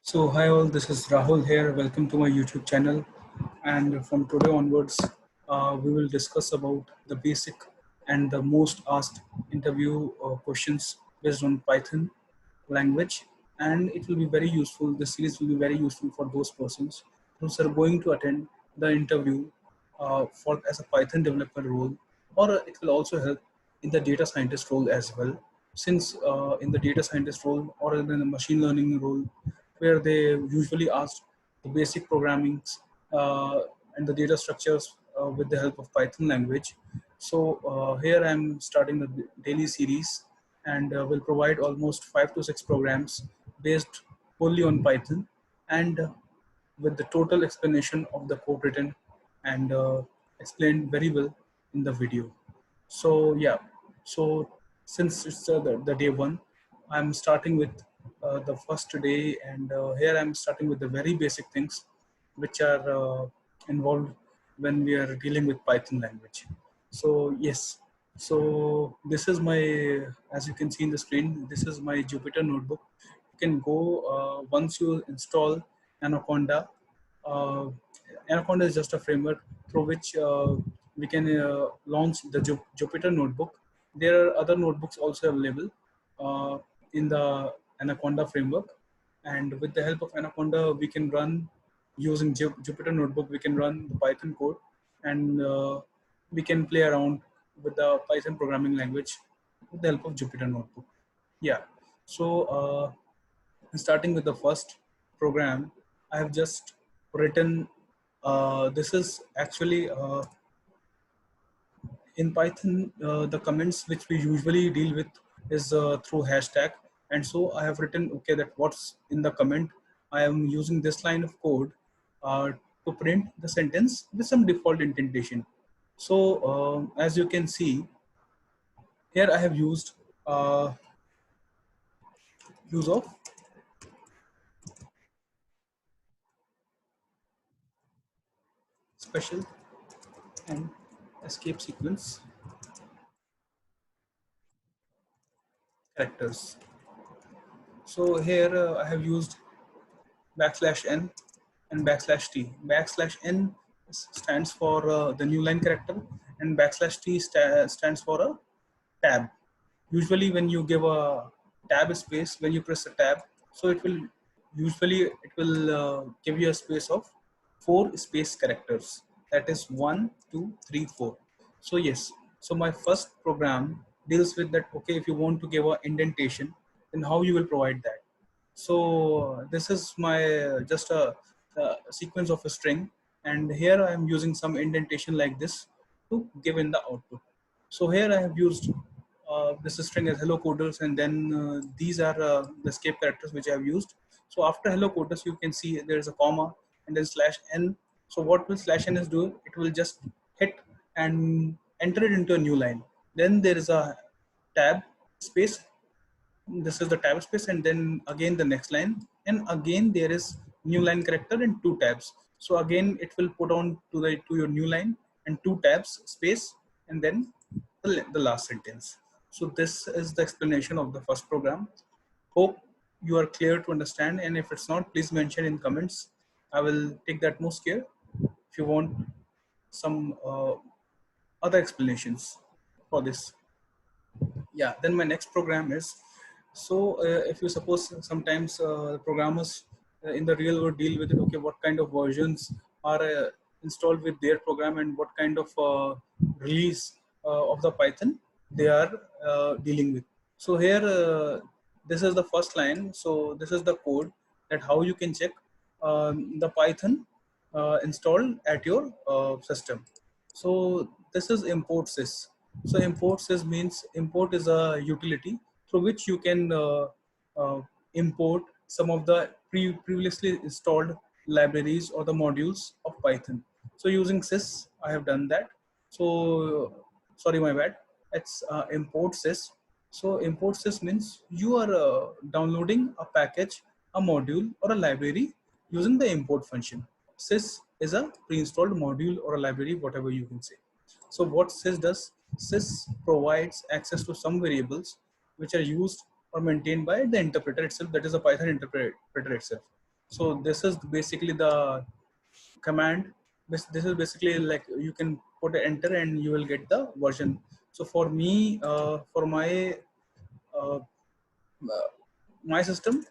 So hi all, this is Rahul here. Welcome to my YouTube channel. And from today onwards, we will discuss about the basic and the most asked interview questions based on Python language. And it will be very useful. The series will be very useful for those persons who are going to attend the interview for as a Python developer role, or it will also help in the data scientist role as well. Since in the data scientist role or in the machine learning role, where they usually ask the basic programmings uh, and the data structures with the help of Python language. So here I'm starting a daily series and will provide almost 5 to 6 programs based wholly on Python and with the total explanation of the code written and explained very well in the video. So yeah, so since it's the day one, I'm starting with the first day, and here I'm starting with the very basic things which are involved when we are dealing with Python language. So yes, so this is my, as you can see in the screen, this is my Jupyter notebook. You can go once you install Anaconda. Uh, Anaconda is just a framework through which we can launch the Jupyter notebook. There are other notebooks also available uh, in the Anaconda framework, and with the help of Anaconda, we can run using Jupyter notebook. We can run the Python code, and we can play around with the Python programming language with the help of Jupyter notebook. Yeah. So starting with the first program, I have just written. This is actually in Python, the comments which we usually deal with is through hashtag. And so I have written, okay, that what's in the comment. I am using this line of code to print the sentence with some default indentation. So as you can see, here I have used use of special and escape sequence characters. So here I have used backslash n and backslash t. Backslash n stands for the new line character, and backslash t stands for a tab. Usually, when you give a tab space, when you press a tab, so it will give you a space of 4 space characters. That is 1, 2, 3, 4. So yes, so my first program deals with that. Okay, if you want to give a indentation, then how you will provide that. So this is my just a sequence of a string, and here I am using some indentation like this to give in the output. So here I have used this string as hello coders, and then these are the escape characters which I have used. So after hello coders, you can see there is a comma and then slash n. So what will slash n is do? It will just hit and enter it into a new line. Then there is a tab space. This is the tab space, and then again the next line, and again there is new line character and 2 tabs. So again it will put on to your new line and 2 tabs space, and then the last sentence. So this is the explanation of the first program. Hope you are clear to understand, and if it's not, please mention in comments. I will take that most care. If you want some other explanations for this, yeah, then my next program is, so if you suppose sometimes programmers in the real world deal with it, okay, what kind of versions are installed with their program, and what kind of release of the Python they are dealing with. So here this is the first line. So this is the code that how you can check the Python installed at your system. So this is import sys. So import sys means import is a utility through which you can uh, import some of the previously installed libraries or the modules of Python. So using sys, I have done that. So sorry, my bad. It's import sys. So import sys means you are downloading a package, a module, or a library using the import function. Sys is a pre-installed module or a library, whatever you can say. So what sys does? Sys provides access to some variables which are used or maintained by the interpreter itself, that is a Python interpreter itself. So this is basically the command. This is basically like you can put a enter and you will get the version. So for me, for uh, my system,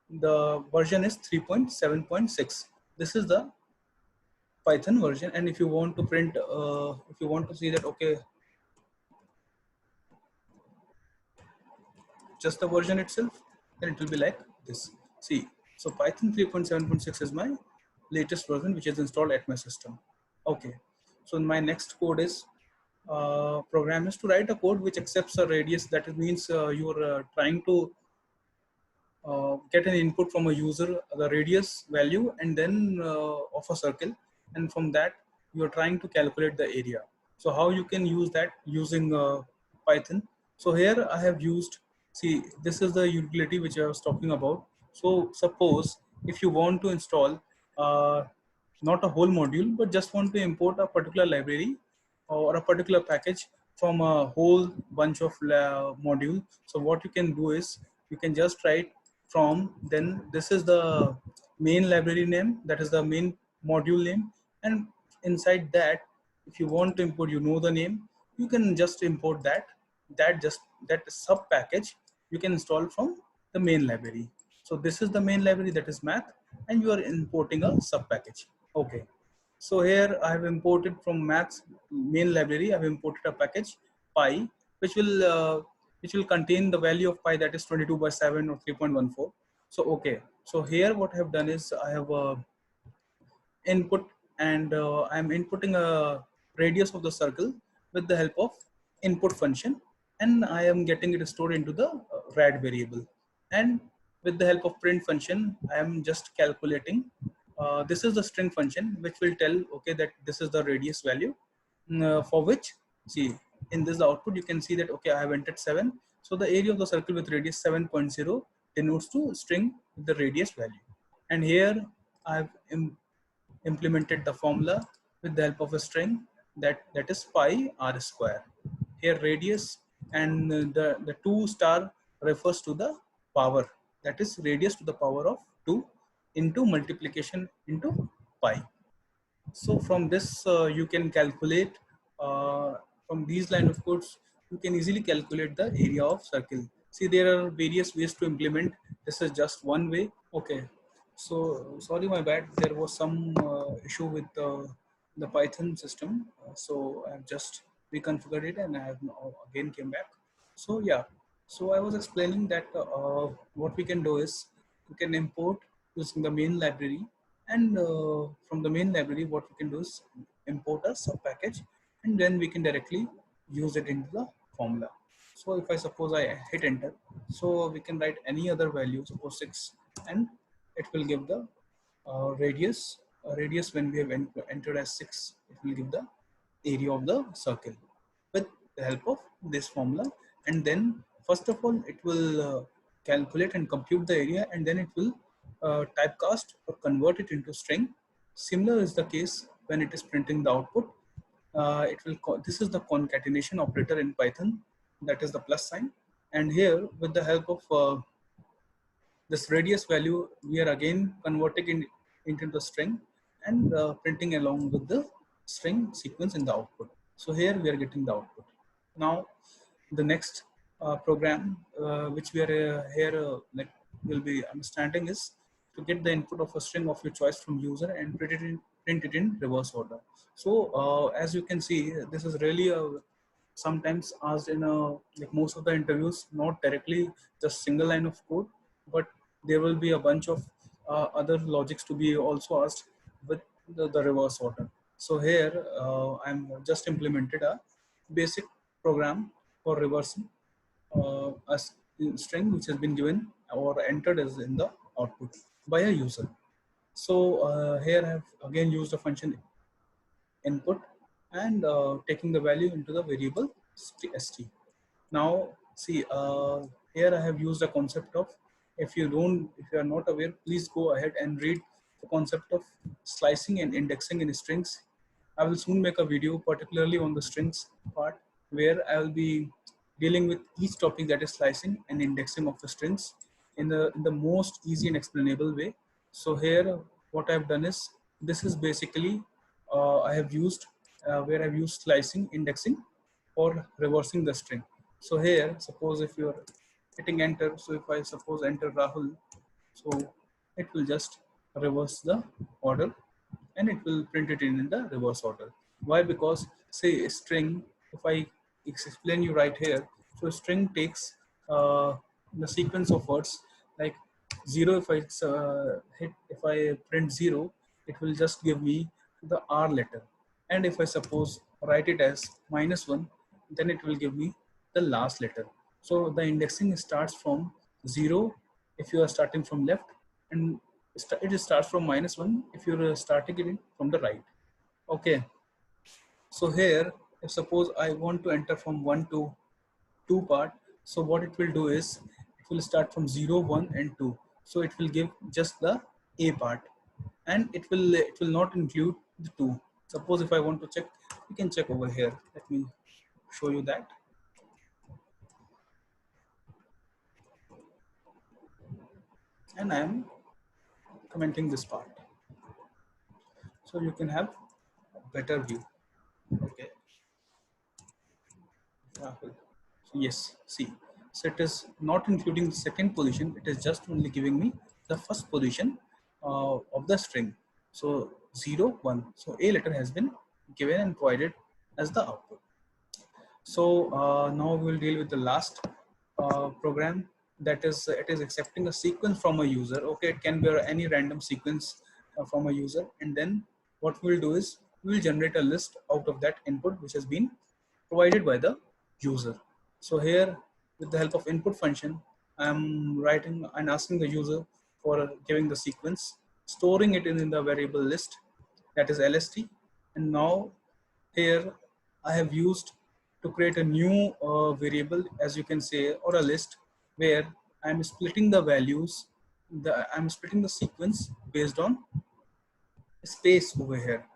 the version is 3.7.6. This is the Python version. And if you want to print, if you want to see that, okay, just the version itself, then it will be like this. See, so Python 3.7.6 is my latest version, which is installed at my system. Okay, so my next code is program is to write a code which accepts a radius. That means you're trying to get an input from a user, the radius value, and then of a circle, and from that you are trying to calculate the area. So how you can use that using Python? So here I have used, see, this is the utility which I was talking about. So suppose if you want to install uh, not a whole module, but just want to import a particular library or a particular package from a whole bunch of module. So what you can do is you can just write from, then this is the main library name, that is the main module name, and inside that, if you want to import, you know the name, you can just import that sub package you can install from the main library. So this is the main library, that is math, and you are importing a sub package. Okay, so here I have imported from maths main library, I have imported a package pi, which will contain the value of pi, that is 22 by 7 or 3.14. So okay, so here what I have done is I have input, and I'm inputting a radius of the circle with the help of input function, and I am getting it stored into the rad variable. And with the help of print function, I am just calculating. This is the string function which will tell, okay, that this is the radius value, for which, see, in this output you can see that, okay, I have entered 7. So the area of the circle with radius 7.0 denotes to string with the radius value. And here I've implemented the formula with the help of a string that is pi r square. Here radius and the 2 star refers to the power, that is radius to the power of 2 into multiplication into pi. So from this you can calculate, from these line of codes you can easily calculate the area of circle. See, there are various ways to implement. This is just one way. Okay, so sorry, my bad. There was some issue with the Python system. So I've just reconfigured it and I have now again came back. So yeah, so I was explaining that what we can do is we can import using the main library, and from the main library what we can do is import a sub package, and then we can directly use it into the formula. So if I suppose I hit enter, so we can write any other value, suppose 6, and it will give the radius. Radius when we have entered as 6, it will give the area of the circle with the help of this formula. And then first of all it will calculate and compute the area, and then it will typecast or convert it into string. Similar is the case when it is printing the output. This is the concatenation operator in Python, that is the plus sign. And here with the help of this radius value, we are again converting into the string and printing along with the string sequence in the output. So here we are getting the output. Now the next program which we are here like will be understanding is to get the input of a string of your choice from user and print it in reverse order. So as you can see, this is really a sometimes asked in a, like most of the interviews, not directly just single line of code, but there will be a bunch of other logics to be also asked with the reverse order. So here I'm just implemented a basic program for reversing a string which has been given or entered as in the output by a user. So here I have again used a function input and taking the value into the variable st. Now see, here I have used a concept of, if you are not aware, please go ahead and read the concept of slicing and indexing in strings. I will soon make a video particularly on the strings part, where I will be dealing with each topic, that is slicing and indexing of the strings in the most easy and explainable way. So here, what I've done is, this is basically, I have used, where I've used slicing, indexing for reversing the string. So here, suppose if you're hitting enter, so if I suppose enter Rahul, so it will just reverse the order and it will print it in the reverse order. Why? Because say a string, if I explain you right here, so a string takes the sequence of words like zero. If if I print zero, it will just give me the R letter. And if I suppose write it as -1, then it will give me the last letter. So the indexing starts from zero if you are starting from left, and it starts from -1 if you're starting it from the right. Okay, so here, if suppose I want to enter from 1 to 2 part, so what it will do is, it will start from 0, 1 and 2. So it will give just the A part, and it will not include the 2. Suppose if I want to check, you can check over here. Let me show you that. And I am commenting this part, so you can have a better view. Okay. Rahul. So yes, see, so it is not including the second position, it is just only giving me the first position of the string. So 0, 1. So A letter has been given and provided as the output. So now we will deal with the last program, that is, it is accepting a sequence from a user. Okay, it can be any random sequence from a user, and then what we will do is, we will generate a list out of that input which has been provided by the user. So here, with the help of input function, I am writing and asking the user for giving the sequence, storing it in the variable list, that is LST. And now here I have used to create a new variable, as you can say, or a list, where I'm splitting the values, I'm splitting the sequence based on space over here.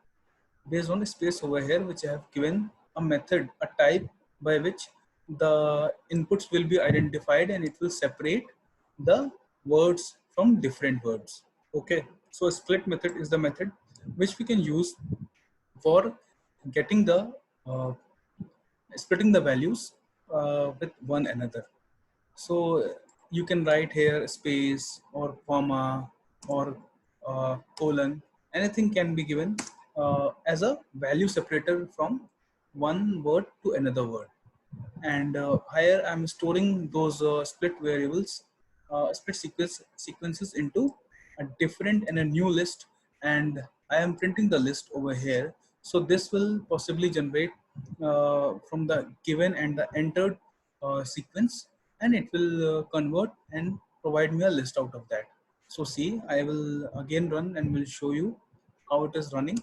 Based on the space over here, which I have given a method, a type by which the inputs will be identified and it will separate the words from different words. Okay, so a split method is the method which we can use for getting the splitting the values with one another. So you can write here space or comma or colon. Anything can be given as a value separator from one word to another word. And here I'm storing those split variables, split sequences into a different and a new list, and I am printing the list over here. So this will possibly generate from the given and the entered sequence, and it will convert and provide me a list out of that. So see, I will again run and will show you how it is running.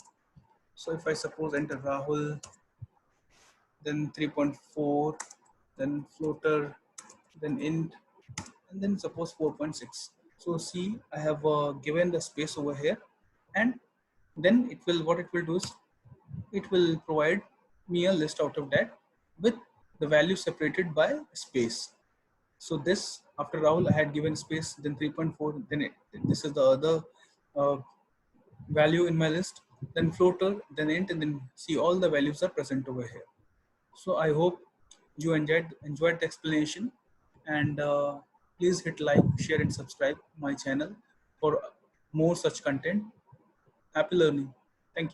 So if I suppose enter Rahul, then 3.4, then floater, then int, and then suppose 4.6. So see, I have given the space over here, and then it will, what it will do is, it will provide me a list out of that with the value separated by space. So this, after Rahul, I had given space, then 3.4, then this is the other uh, value in my list, then floater, then int, and then see all the values are present over here. So I hope you enjoyed the explanation, and please hit like, share, and subscribe my channel for more such content. Happy learning.